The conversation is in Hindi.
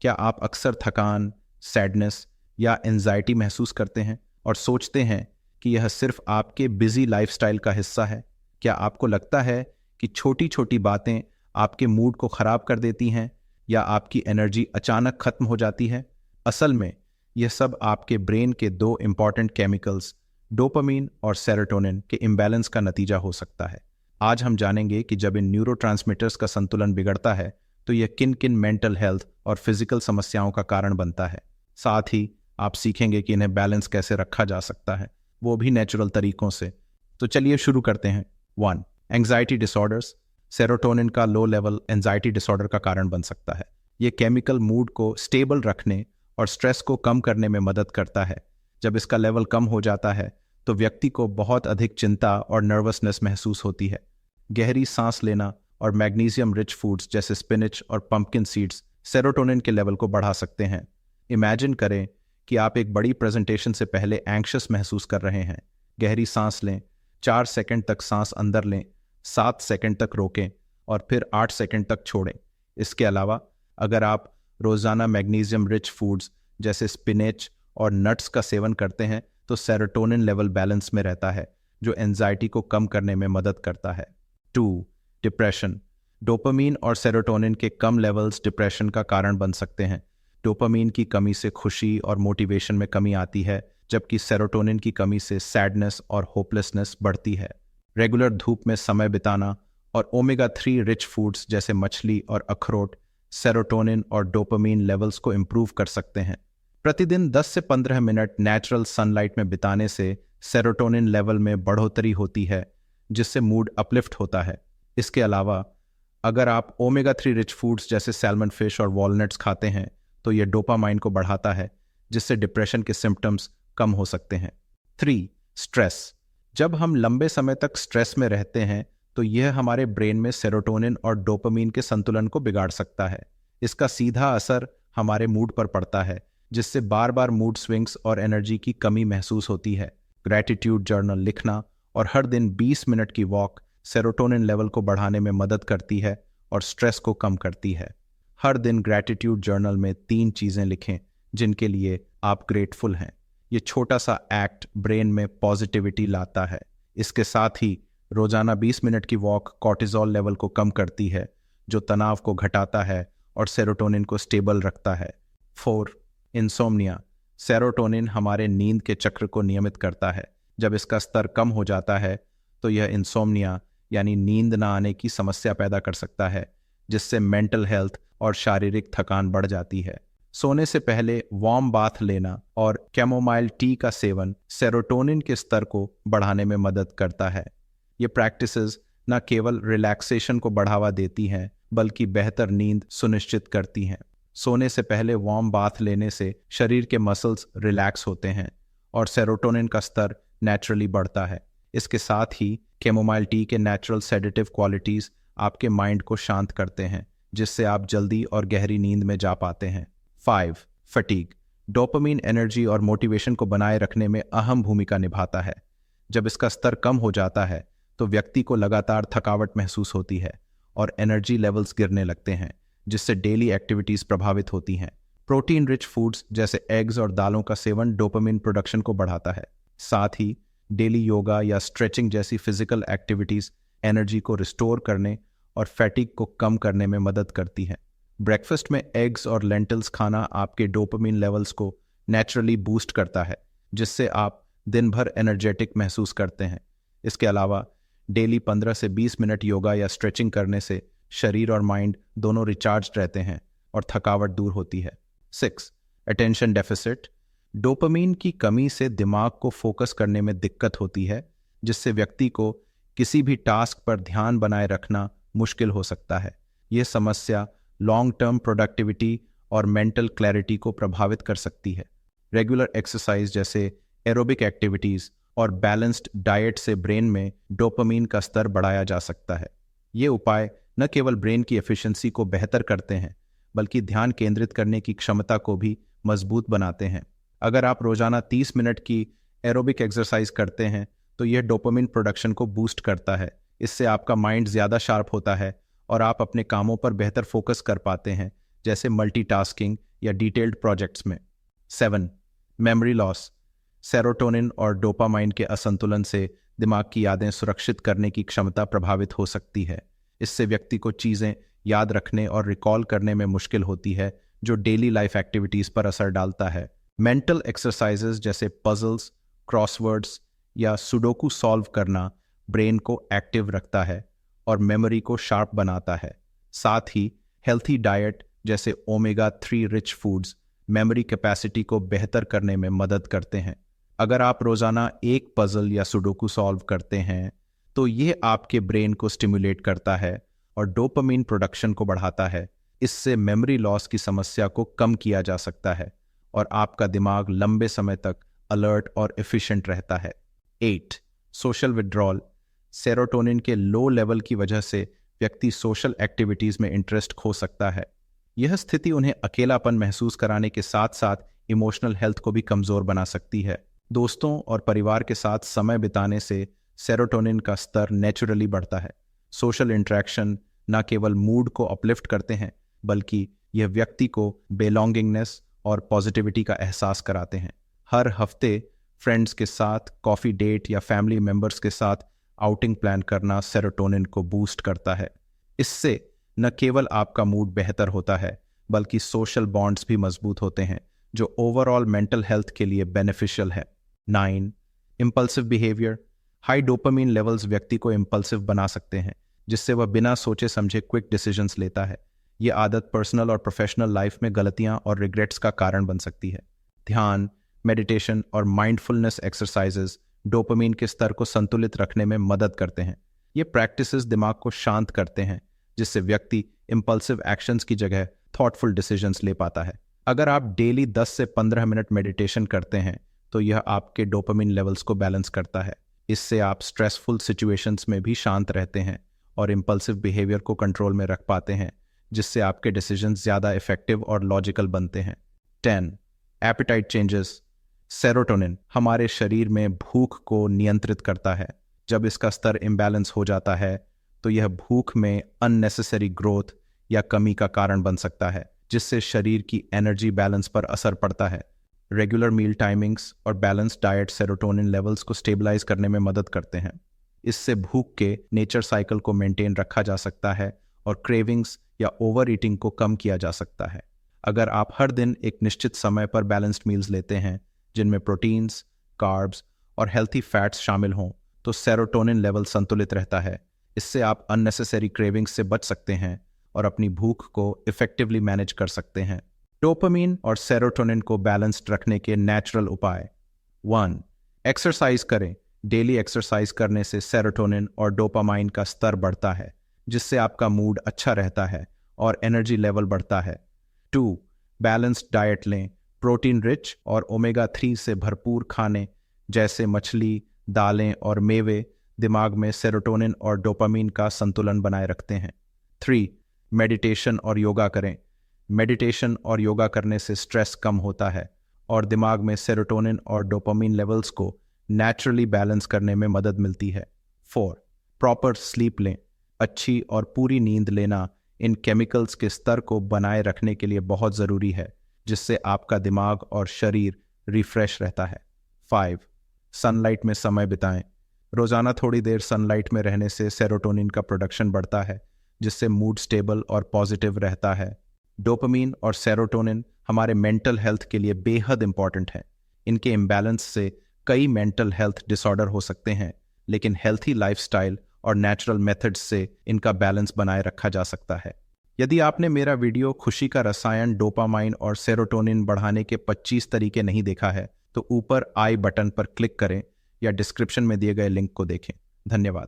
क्या आप अक्सर थकान, सैडनेस या एंजाइटी महसूस करते हैं और सोचते हैं कि यह सिर्फ आपके बिजी लाइफस्टाइल का हिस्सा है? क्या आपको लगता है कि छोटी छोटी बातें आपके मूड को खराब कर देती हैं या आपकी एनर्जी अचानक खत्म हो जाती है? असल में यह सब आपके ब्रेन के दो इंपॉर्टेंट केमिकल्स डोपामीन और सेरोटोनिन के इम्बैलेंस का नतीजा हो सकता है। आज हम जानेंगे कि जब इन न्यूरोट्रांसमीटर्स का संतुलन बिगड़ता है तो यह किन किन मेंटल हेल्थ और फिजिकल समस्याओं का कारण बनता है। साथ ही आप सीखेंगे कि इन्हें बैलेंस कैसे रखा जा सकता है, वो भी नेचुरल तरीकों से। तो चलिए शुरू करते हैं। 1. Anxiety disorders. सेरोटोनिन का लो लेवल एंजाइटी डिसऑर्डर का कारण बन सकता है। यह केमिकल मूड को स्टेबल रखने और स्ट्रेस को कम करने में मदद करता है। जब इसका लेवल कम हो जाता है तो व्यक्ति को बहुत अधिक चिंता और नर्वसनेस महसूस होती है। गहरी सांस लेना और मैग्नीशियम रिच फूड्स जैसे स्पिनच और पंपकिन सीड्स सेरोटोनिन के लेवल को बढ़ा सकते हैं। इमेजिन करें कि आप एक बड़ी प्रेजेंटेशन से पहले एंग्शियस महसूस कर रहे हैं। गहरी सांस लें, 4 सेकंड तक सांस अंदर लें, 7 सेकंड तक रोकें और फिर 8 सेकंड तक छोड़ें। इसके अलावा अगर आप रोजाना मैग्नीशियम रिच फूड्स जैसे स्पिनच और नट्स का सेवन करते हैं तो सेरोटोनिन लेवल बैलेंस में रहता है, जो एंजाइटी को कम करने में मदद करता है। 2. डिप्रेशन। डोपामीन और सेरोटोनिन के कम लेवल्स डिप्रेशन का कारण बन सकते हैं। डोपामीन की कमी से खुशी और मोटिवेशन में कमी आती है, जबकि सेरोटोनिन की कमी से सैडनेस और होपलेसनेस बढ़ती है। रेगुलर धूप में समय बिताना और ओमेगा 3 रिच फूड्स जैसे मछली और अखरोट सेरोटोनिन और डोपामीन लेवल्स को इम्प्रूव कर सकते हैं। प्रतिदिन 10 से 15 मिनट नेचुरल सनलाइट में बिताने से सेरोटोनिन लेवल में बढ़ोतरी होती है, जिससे मूड अपलिफ्ट होता है। इसके अलावा अगर आप ओमेगा 3 रिच फूड्स जैसे सैल्मन फिश और वॉलनट्स खाते हैं तो यह डोपामाइन को बढ़ाता है, जिससे डिप्रेशन के सिम्टम्स कम हो सकते हैं। 3. स्ट्रेस। जब हम लंबे समय तक स्ट्रेस में रहते हैं तो यह हमारे ब्रेन में सेरोटोनिन और डोपामीन के संतुलन को बिगाड़ सकता है। इसका सीधा असर हमारे मूड पर पड़ता है, जिससे बार बार मूड स्विंग्स और एनर्जी की कमी महसूस होती है। ग्रैटिट्यूड जर्नल लिखना और हर दिन 20 मिनट की वॉक सेरोटोनिन लेवल को बढ़ाने में मदद करती है और स्ट्रेस को कम करती है। हर दिन ग्रैटिट्यूड जर्नल में 3 चीजें लिखें जिनके लिए आप ग्रेटफुल हैं। ये छोटा सा एक्ट ब्रेन में पॉजिटिविटी लाता है। इसके साथ ही रोजाना 20 मिनट की वॉक कॉर्टिसोल लेवल को कम करती है, जो तनाव को घटाता है और सेरोटोनिन को स्टेबल रखता है। 4. इंसोम्निया। सेरोटोनिन हमारे नींद के चक्र को नियमित करता है। जब इसका स्तर कम हो जाता है तो यह इंसोम्निया यानी नींद न आने की समस्या पैदा कर सकता है, जिससे मेंटल हेल्थ और शारीरिक थकान बढ़ जाती है। सोने से पहले वार्म बाथ लेना और कैमोमाइल टी का सेवन सेरोटोनिन के स्तर को बढ़ाने में मदद करता है। ये प्रैक्टिसेस न केवल रिलैक्सेशन को बढ़ावा देती हैं बल्कि बेहतर नींद सुनिश्चित करती हैं। सोने से पहले वार्म बाथ लेने से शरीर के मसल्स रिलैक्स होते हैं और सेरोटोनिन का स्तर नेचुरली बढ़ता है। इसके साथ ही कैमोमाइल टी के नेचुरल सेडेटिव क्वालिटीज आपके माइंड को शांत करते हैं, जिससे आप जल्दी और गहरी नींद में जा पाते हैं। 5. फटीग। डोपामीन एनर्जी और मोटिवेशन को बनाए रखने में अहम भूमिका निभाता है। जब इसका स्तर कम हो जाता है तो व्यक्ति को लगातार थकावट महसूस होती है और एनर्जी लेवल्स गिरने लगते हैं, जिससे डेली एक्टिविटीज प्रभावित होती हैं। प्रोटीन रिच फूड्स जैसे एग्स और दालों का सेवन डोपामीन प्रोडक्शन को बढ़ाता है। साथ ही डेली योगा या स्ट्रेचिंग जैसी फिजिकल एक्टिविटीज एनर्जी को रिस्टोर करने और फैटिग को कम करने में मदद करती हैं। ब्रेकफास्ट में एग्स और लेंटिल्स खाना आपके डोपामीन लेवल्स को नेचुरली बूस्ट करता है, जिससे आप दिन भर एनर्जेटिक महसूस करते हैं। इसके अलावा डेली 15 से 20 मिनट योगा या स्ट्रेचिंग करने से शरीर और माइंड दोनों रिचार्ज रहते हैं और थकावट दूर होती है। 6. Attention deficit. डोपामीन की कमी से दिमाग को फोकस करने में दिक्कत होती है, जिससे व्यक्ति को किसी भी टास्क पर ध्यान बनाए रखना मुश्किल हो सकता है। यह समस्या लॉन्ग टर्म प्रोडक्टिविटी और मेंटल क्लैरिटी को प्रभावित कर सकती है। रेगुलर एक्सरसाइज जैसे एरोबिक एक्टिविटीज और बैलेंस्ड डाइट से ब्रेन में डोपामीन का स्तर बढ़ाया जा सकता है। ये उपाय न केवल ब्रेन की एफिशिएंसी को बेहतर करते हैं बल्कि ध्यान केंद्रित करने की क्षमता को भी मजबूत बनाते हैं। अगर आप रोजाना 30 मिनट की एरोबिक एक्सरसाइज करते हैं तो यह डोपामिन प्रोडक्शन को बूस्ट करता है। इससे आपका माइंड ज़्यादा शार्प होता है और आप अपने कामों पर बेहतर फोकस कर पाते हैं, जैसे मल्टीटास्किंग या डिटेल्ड प्रोजेक्ट्स में। 7. Memory loss. सेरोटोनिन और डोपामाइन के असंतुलन से दिमाग की यादें सुरक्षित करने की क्षमता प्रभावित हो सकती है। इससे व्यक्ति को चीज़ें याद रखने और रिकॉल करने में मुश्किल होती है, जो डेली लाइफ एक्टिविटीज़ पर असर डालता है। मेंटल एक्सरसाइजेज जैसे पजल्स, क्रॉसवर्ड्स या सुडोकू सॉल्व करना ब्रेन को एक्टिव रखता है और मेमोरी को शार्प बनाता है। साथ ही हेल्थी डाइट जैसे omega 3 rich foods memory capacity को बेहतर करने में मदद करते हैं। अगर आप रोजाना एक पजल या सुडोकू सॉल्व करते हैं तो ये आपके ब्रेन को स्टिमुलेट करता है और डोपामिन प्रोडक्शन को बढ़ाता है। इससे मेमोरी लॉस की समस्या को कम किया जा सकता है और आपका दिमाग लंबे समय तक अलर्ट और एफिशिएंट रहता है। 8. Social withdrawal. सेरोटोनिन के लो लेवल की वजह से व्यक्ति सोशल एक्टिविटीज में इंटरेस्ट खो सकता है। यह स्थिति उन्हें अकेलापन महसूस कराने के साथ साथ इमोशनल हेल्थ को भी कमजोर बना सकती है। दोस्तों और परिवार के साथ समय बिताने से सेरोटोनिन का स्तर नेचुरली बढ़ता है। सोशल इंटरेक्शन न केवल मूड को अपलिफ्ट करते हैं, बल्कि यह व्यक्ति को बिलोंगिंगनेस और पॉजिटिविटी का एहसास कराते हैं। हर हफ्ते फ्रेंड्स के साथ कॉफ़ी डेट या फैमिली मेंबर्स के साथ आउटिंग प्लान करना सेरोटोनिन को बूस्ट करता है। इससे न केवल आपका मूड बेहतर होता है, बल्कि सोशल बॉन्ड्स भी मजबूत होते हैं, जो ओवरऑल मेंटल हेल्थ के लिए बेनिफिशियल है। 9. Impulsive behaviour. High dopamine levels व्यक्ति को इम्पल्सिव बना सकते हैं, जिससे वह बिना सोचे समझे क्विक डिसीजंस लेता है। ये आदत पर्सनल और प्रोफेशनल लाइफ में गलतियां और रिग्रेट्स का कारण बन सकती है। ध्यान, मेडिटेशन और माइंडफुलनेस एक्सरसाइजेज डोपामिन के स्तर को संतुलित रखने में मदद करते हैं। ये प्रैक्टिसेस दिमाग को शांत करते हैं, जिससे व्यक्ति इम्पल्सिव एक्शंस की जगह थॉटफुल डिसीजंस ले पाता है। अगर आप डेली 10 से 15 मिनट मेडिटेशन करते हैं तो यह आपके डोपामिन लेवल्स को बैलेंस करता है। इससे आप स्ट्रेसफुल सिचुएशंस में भी शांत रहते हैं और इम्पल्सिव बिहेवियर को कंट्रोल में रख पाते हैं, जिससे आपके डिसीजंस ज़्यादा इफेक्टिव और लॉजिकल बनते हैं। 10. Apatite changes. सेरोटोनिन हमारे शरीर में भूख को नियंत्रित करता है। जब इसका स्तर इम्बैलेंस हो जाता है तो यह भूख में अननेसेसरी ग्रोथ या कमी का कारण बन सकता है, जिससे शरीर की एनर्जी बैलेंस पर असर पड़ता है। रेगुलर मील टाइमिंग्स और बैलेंस डाइट सेरोटोनिन लेवल्स को स्टेबलाइज करने में मदद करते हैं। इससे भूख के नेचर साइकिल को मेंटेन रखा जा सकता है और क्रेविंग्स या ओवर ईटिंग को कम किया जा सकता है। अगर आप हर दिन एक निश्चित समय पर बैलेंस्ड मील्स लेते हैं, जिनमें प्रोटीन्स, कार्ब्स और हेल्थी फैट्स शामिल हों, तो सेरोटोनिन लेवल संतुलित रहता है। इससे आप अननेसेसरी क्रेविंग्स से बच सकते हैं और अपनी भूख को इफेक्टिवली मैनेज कर सकते हैं। डोपामिन और सेरोटोनिन को बैलेंस्ड रखने के नेचुरल उपाय। 1. एक्सरसाइज करें। डेली एक्सरसाइज करने से सेरोटोनिन और डोपामाइन का स्तर बढ़ता है, जिससे आपका मूड अच्छा रहता है और एनर्जी लेवल बढ़ता है। 2. बैलेंस्ड डाइट लें। प्रोटीन रिच और ओमेगा 3 से भरपूर खाने जैसे मछली, दालें और मेवे दिमाग में सेरोटोनिन और डोपामिन का संतुलन बनाए रखते हैं। 3. मेडिटेशन और योगा करें। मेडिटेशन और योगा करने से स्ट्रेस कम होता है और दिमाग में सेरोटोनिन और डोपामिन लेवल्स को नेचुरली बैलेंस करने में मदद मिलती है। 4. प्रॉपर स्लीप लें। अच्छी और पूरी नींद लेना इन केमिकल्स के स्तर को बनाए रखने के लिए बहुत ज़रूरी है, जिससे आपका दिमाग और शरीर रिफ्रेश रहता है। 5. सनलाइट में समय बिताएं। रोजाना थोड़ी देर सनलाइट में रहने से सेरोटोनिन का प्रोडक्शन बढ़ता है, जिससे मूड स्टेबल और पॉजिटिव रहता है। डोपामिन और सेरोटोनिन हमारे मेंटल हेल्थ के लिए बेहद इंपॉर्टेंट हैं। इनके इम्बैलेंस से कई मेंटल हेल्थ डिसऑर्डर हो सकते हैं, लेकिन हेल्थी लाइफस्टाइल और नेचुरल मेथड्स से इनका बैलेंस बनाए रखा जा सकता है। यदि आपने मेरा वीडियो खुशी का रसायन, डोपामाइन और सेरोटोनिन बढ़ाने के 25 तरीके नहीं देखा है, तो ऊपर आई बटन पर क्लिक करें या डिस्क्रिप्शन में दिए गए लिंक को देखें। धन्यवाद।